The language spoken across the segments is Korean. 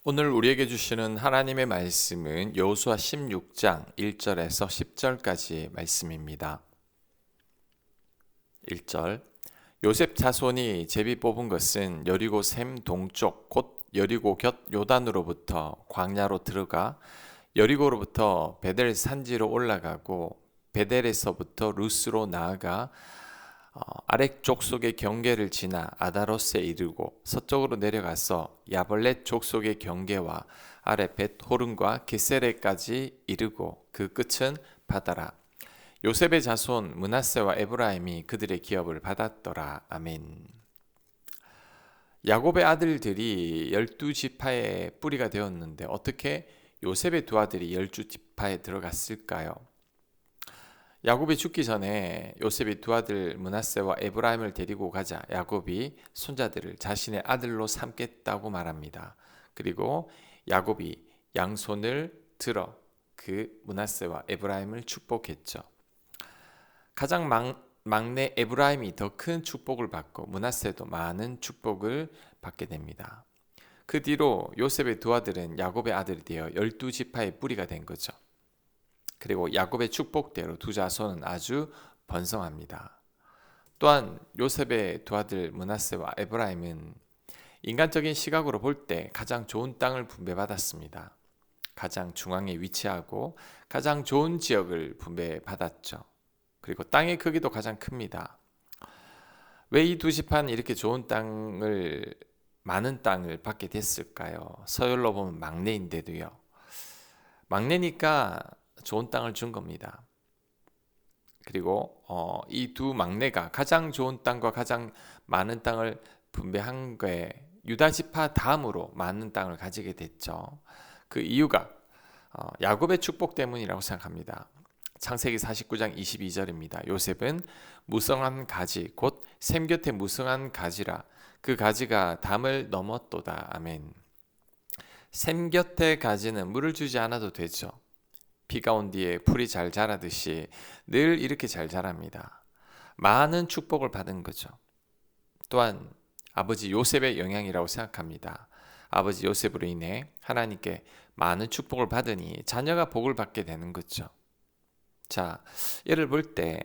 오늘 우리에게 주시는 하나님의 말씀은 여호수아 16장 1절에서 10절까지의 말씀입니다. 1절 요셉 자손이 제비 뽑은 것은 여리고 샘 동쪽 곧 여리고 곁 요단으로부터 광야로 들어가 여리고로부터 베델 산지로 올라가고 베델에서부터 루스로 나아가 아렉 족속의 경계를 지나 아다롯에 이르고 서쪽으로 내려가서 야벌렛 족속의 경계와 아래 벳호른과 게세레까지 이르고 그 끝은 바다라. 요셉의 자손 므낫세와 에브라임이 그들의 기업을 받았더라. 아멘. 야곱의 아들들이 12지파의 뿌리가 되었는데 어떻게 요셉의 두 아들이 12지파에 들어갔을까요? 야곱이 죽기 전에 요셉이 두 아들 므낫세와 에브라임을 데리고 가자 야곱이 손자들을 자신의 아들로 삼겠다고 말합니다. 그리고 야곱이 양손을 들어 그 므낫세와 에브라임을 축복했죠. 가장 막내 에브라임이 더 큰 축복을 받고 므낫세도 많은 축복을 받게 됩니다. 그 뒤로 요셉의 두 아들은 야곱의 아들이 되어 12지파의 뿌리가 된 거죠. 그리고 야곱의 축복대로 두 자손은 아주 번성합니다. 또한 요셉의 두 아들 므낫세와 에브라임은 인간적인 시각으로 볼 때 가장 좋은 땅을 분배받았습니다. 가장 중앙에 위치하고 가장 좋은 지역을 분배받았죠. 그리고 땅의 크기도 가장 큽니다. 왜 이 두 지파는 이렇게 좋은 땅을 많은 땅을 받게 됐을까요? 서열로 보면 막내인데도요. 막내니까 좋은 땅을 준 겁니다. 그리고 이 두 막내가 가장 좋은 땅과 가장 많은 땅을 분배한 거에 유다 지파 다음으로 많은 땅을 가지게 됐죠. 그 이유가 야곱의 축복 때문이라고 생각합니다. 창세기 49장 22절입니다. 요셉은 무성한 가지 곧 샘 곁에 무성한 가지라 그 가지가 담을 넘었도다. 아멘. 샘 곁의 가지는 물을 주지 않아도 되죠. 비가 온 뒤에 풀이 잘 자라듯이 늘 이렇게 잘 자랍니다. 많은 축복을 받은 거죠. 또한 아버지 요셉의 영향이라고 생각합니다. 아버지 요셉으로 인해 하나님께 많은 축복을 받으니 자녀가 복을 받게 되는 거죠. 자, 예를 볼 때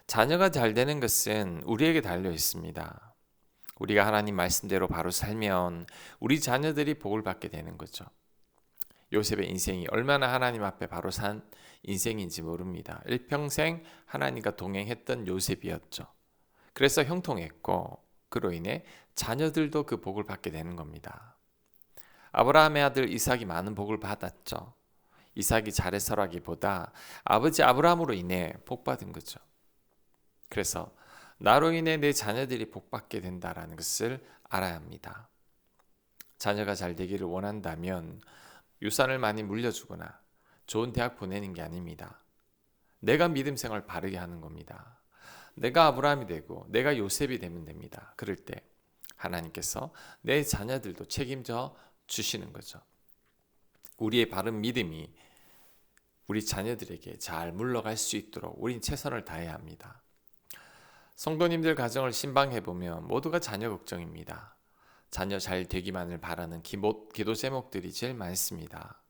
자녀가 잘 되는 것은 우리에게 달려 있습니다. 우리가 하나님 말씀대로 바로 살면 우리 자녀들이 복을 받게 되는 거죠. 요셉의 인생이 얼마나 하나님 앞에 바로 산 인생인지 모릅니다. 일평생 하나님과 동행했던 요셉이었죠. 그래서 형통했고 그로 인해 자녀들도 그 복을 받게 되는 겁니다. 아브라함의 아들 이삭이 많은 복을 받았죠. 이삭이 잘해서라기보다 아버지 아브라함으로 인해 복 받은 거죠. 그래서 나로 인해 내 자녀들이 복 받게 된다라는 것을 알아야 합니다. 자녀가 잘 되기를 원한다면 유산을 많이 물려주거나 좋은 대학 보내는 게 아닙니다. 내가 믿음 생활 바르게 하는 겁니다. 내가 아브라함이 되고 내가 요셉이 되면 됩니다. 그럴 때 하나님께서 내 자녀들도 책임져 주시는 거죠. 우리의 바른 믿음이 우리 자녀들에게 잘 물러갈 수 있도록 우린 최선을 다해야 합니다. 성도님들 가정을 신방해보면 모두가 자녀 걱정입니다. 자녀 잘 되기만을 바라는 기도 제목들이 제일 많습니다.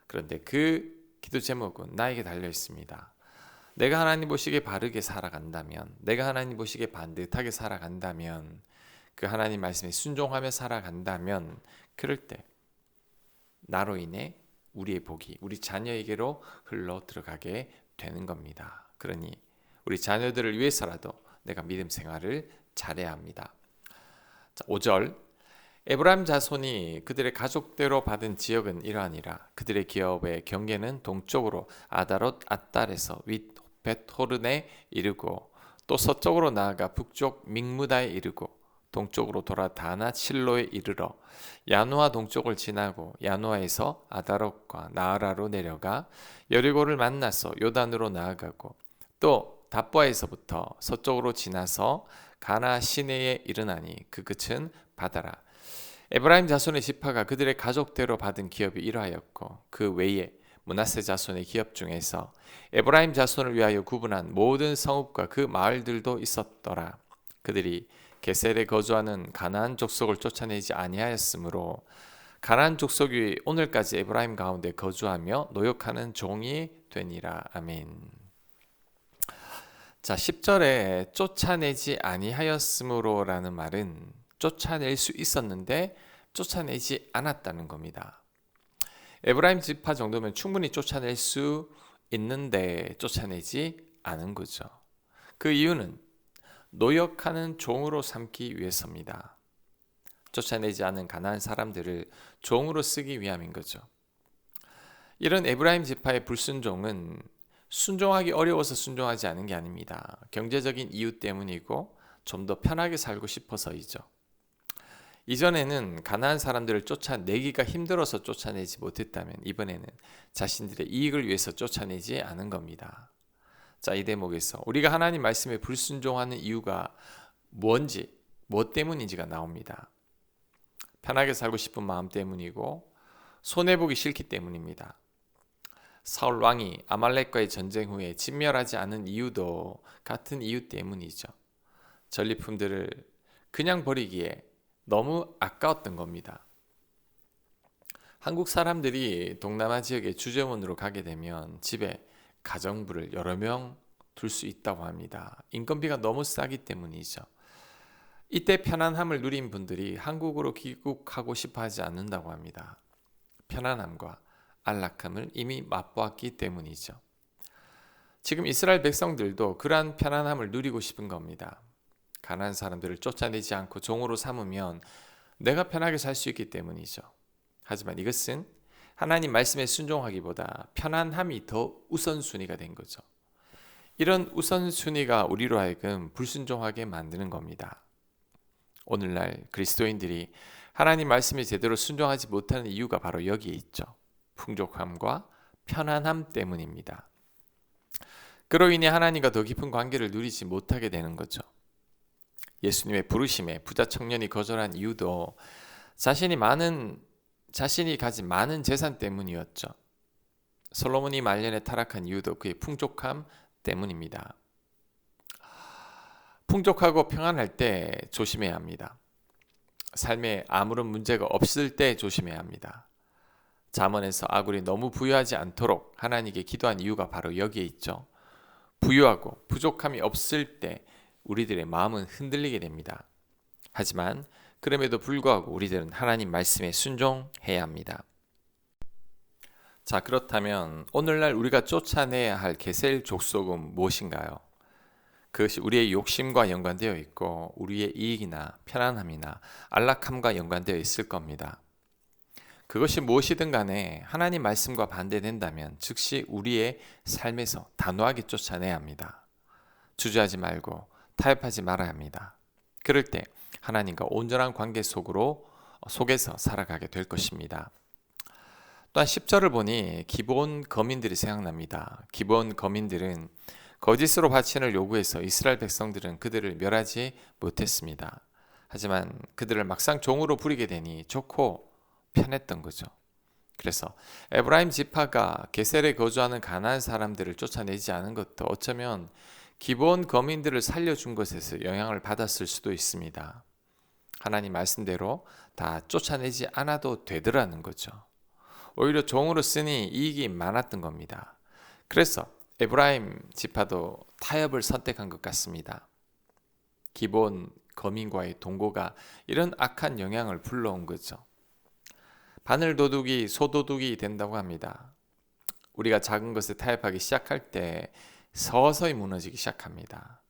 그런데 그 기도 제목은 나에게 달려 있습니다. 내가 하나님 보시기에 바르게 살아간다면, 내가 하나님 보시기에 반듯하게 살아간다면, 그 하나님 말씀에 순종하며 살아간다면 그럴 때 나로 인해 우리의 복이 우리 자녀에게로 흘러 들어가게 되는 겁니다. 그러니 우리 자녀들을 위해서라도 내가 믿음 생활을 잘해야 합니다. 5절 에브라임 자손이 그들의 가족대로 받은 지역은 이러하니라. 그들의 기업의 경계는 동쪽으로 아다롯 앗달에서 윗 벳호른에 이르고 또 서쪽으로 나아가 북쪽 믹무다에 이르고 동쪽으로 돌아 다나 실로에 이르러 야누아 동쪽을 지나고 야누아에서 아다롯과 나아라로 내려가 여리고를 만나서 요단으로 나아가고 또 답보아에서부터 서쪽으로 지나서 가나 시내에 이르나니 그 끝은 바다라. 에브라임 자손의 지파가 그들의 가족대로 받은 기업이 이러하였고 그 외에 므낫세 자손의 기업 중에서 에브라임 자손을 위하여 구분한 모든 성읍과 그 마을들도 있었더라. 그들이 게셀에 거주하는 가나안 족속을 쫓아내지 아니하였으므로 가나안 족속이 오늘까지 에브라임 가운데 거주하며 노역하는 종이 되니라. 아멘. 자, 10절에 쫓아내지 아니하였으므로라는 말은 쫓아낼 수 있었는데 쫓아내지 않았다는 겁니다. 에브라임 지파 정도면 충분히 쫓아낼 수 있는데 쫓아내지 않은 거죠. 그 이유는 노역하는 종으로 삼기 위해서입니다. 쫓아내지 않은 가나안 사람들을 종으로 쓰기 위함인 거죠. 이런 에브라임 지파의 불순종은 순종하기 어려워서 순종하지 않은 게 아닙니다. 경제적인 이유 때문이고 좀 더 편하게 살고 싶어서이죠. 이전에는 가나안 사람들을 쫓아내기가 힘들어서 쫓아내지 못했다면 이번에는 자신들의 이익을 위해서 쫓아내지 않은 겁니다. 자, 이 대목에서 우리가 하나님 말씀에 불순종하는 이유가 뭔지, 뭐 때문인지가 나옵니다. 편하게 살고 싶은 마음 때문이고 손해보기 싫기 때문입니다. 사울 왕이 아말렉과의 전쟁 후에 진멸하지 않은 이유도 같은 이유 때문이죠. 전리품들을 그냥 버리기에 너무 아까웠던 겁니다. 한국 사람들이 동남아 지역의 주재원으로 가게 되면 집에 가정부를 여러 명 둘 수 있다고 합니다. 인건비가 너무 싸기 때문이죠. 이때 편안함을 누린 분들이 한국으로 귀국하고 싶어 하지 않는다고 합니다. 편안함과 안락함을 이미 맛보았기 때문이죠. 지금 이스라엘 백성들도 그러한 편안함을 누리고 싶은 겁니다. 가난한 사람들을 쫓아내지 않고 종으로 삼으면 내가 편하게 살 수 있기 때문이죠. 하지만 이것은 하나님 말씀에 순종하기보다 편안함이 더 우선순위가 된 거죠. 이런 우선순위가 우리로 하여금 불순종하게 만드는 겁니다. 오늘날 그리스도인들이 하나님 말씀에 제대로 순종하지 못하는 이유가 바로 여기에 있죠. 풍족함과 편안함 때문입니다. 그로 인해 하나님과 더 깊은 관계를 누리지 못하게 되는 거죠. 예수님의 부르심에 부자 청년이 거절한 이유도 자신이 가진 많은 재산 때문이었죠. 솔로몬이 말년에 타락한 이유도 그의 풍족함 때문입니다. 풍족하고 평안할 때 조심해야 합니다. 삶에 아무런 문제가 없을 때 조심해야 합니다. 잠언에서 아굴이 너무 부유하지 않도록 하나님께 기도한 이유가 바로 여기에 있죠. 부유하고 부족함이 없을 때 우리들의 마음은 흔들리게 됩니다. 하지만 그럼에도 불구하고 우리들은 하나님 말씀에 순종해야 합니다. 자, 그렇다면 오늘날 우리가 쫓아내야 할 게셀 족속은 무엇인가요? 그것이 우리의 욕심과 연관되어 있고 우리의 이익이나 편안함이나 안락함과 연관되어 있을 겁니다. 그것이 무엇이든 간에 하나님 말씀과 반대된다면 즉시 우리의 삶에서 단호하게 쫓아내야 합니다. 주저하지 말고 타협하지 말아야 합니다. 그럴 때 하나님과 온전한 관계 속에서 살아가게 될 것입니다. 또한 10절을 보니 기브온 거민들이 생각납니다. 기브온 거민들은 거짓으로 화친을 요구해서 이스라엘 백성들은 그들을 멸하지 못했습니다. 하지만 그들을 막상 종으로 부리게 되니 좋고 편했던 거죠. 그래서 에브라임 지파가 게셀에 거주하는 가나안 사람들을 쫓아내지 않은 것도 어쩌면 기브온 거민들을 살려준 것에서 영향을 받았을 수도 있습니다. 하나님 말씀대로 다 쫓아내지 않아도 되더라는 거죠. 오히려 종으로 쓰니 이익이 많았던 겁니다. 그래서 에브라임 지파도 타협을 선택한 것 같습니다. 기브온 거민과의 동거가 이런 악한 영향을 불러온 거죠. 바늘도둑이 소도둑이 된다고 합니다. 우리가 작은 것에 타협하기 시작할 때 서서히 무너지기 시작합니다.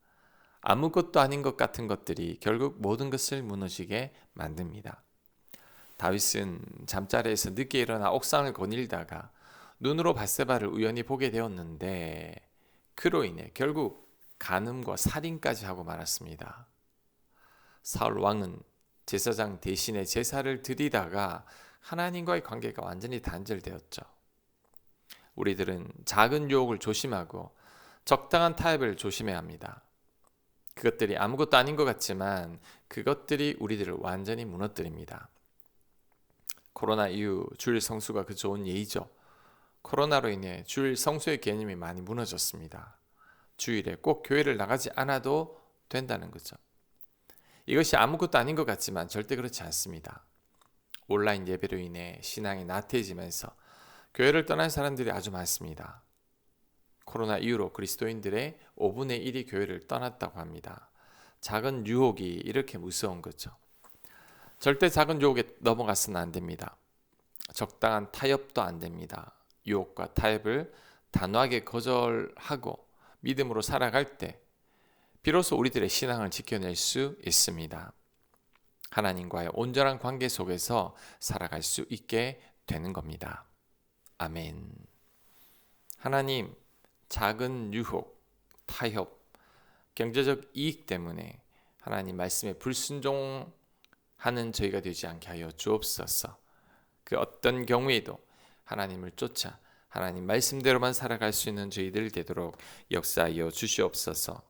아무것도 아닌 것 같은 것들이 결국 모든 것을 무너지게 만듭니다. 다윗은 잠자리에서 늦게 일어나 옥상을 거닐다가 눈으로 밧세바를 우연히 보게 되었는데 그로 인해 결국 간음과 살인까지 하고 말았습니다. 사울 왕은 제사장 대신에 제사를 드리다가 하나님과의 관계가 완전히 단절되었죠. 우리들은 작은 유혹을 조심하고 적당한 타협을 조심해야 합니다. 그것들이 아무것도 아닌 것 같지만 그것들이 우리들을 완전히 무너뜨립니다. 코로나 이후 주일 성수가 그 좋은 예이죠. 코로나로 인해 주일 성수의 개념이 많이 무너졌습니다. 주일에 꼭 교회를 나가지 않아도 된다는 거죠. 이것이 아무것도 아닌 것 같지만 절대 그렇지 않습니다. 온라인 예배로 인해 신앙이 나태해지면서 교회를 떠난 사람들이 아주 많습니다. 코로나 이후로 그리스도인들의 5분의 1이 교회를 떠났다고 합니다. 작은 유혹이 이렇게 무서운 거죠. 절대 작은 유혹에 넘어가서는 안 됩니다. 적당한 타협도 안 됩니다. 유혹과 타협을 단호하게 거절하고 믿음으로 살아갈 때 비로소 우리들의 신앙을 지켜낼 수 있습니다. 하나님과의 온전한 관계 속에서 살아갈 수 있게 되는 겁니다. 아멘. 하나님, 작은 유혹, 타협, 경제적 이익 때문에 하나님 말씀에 불순종하는 저희가 되지 않게 하여 주옵소서. 그 어떤 경우에도 하나님을 쫓아 하나님 말씀대로만 살아갈 수 있는 저희들 되도록 역사하여 주시옵소서.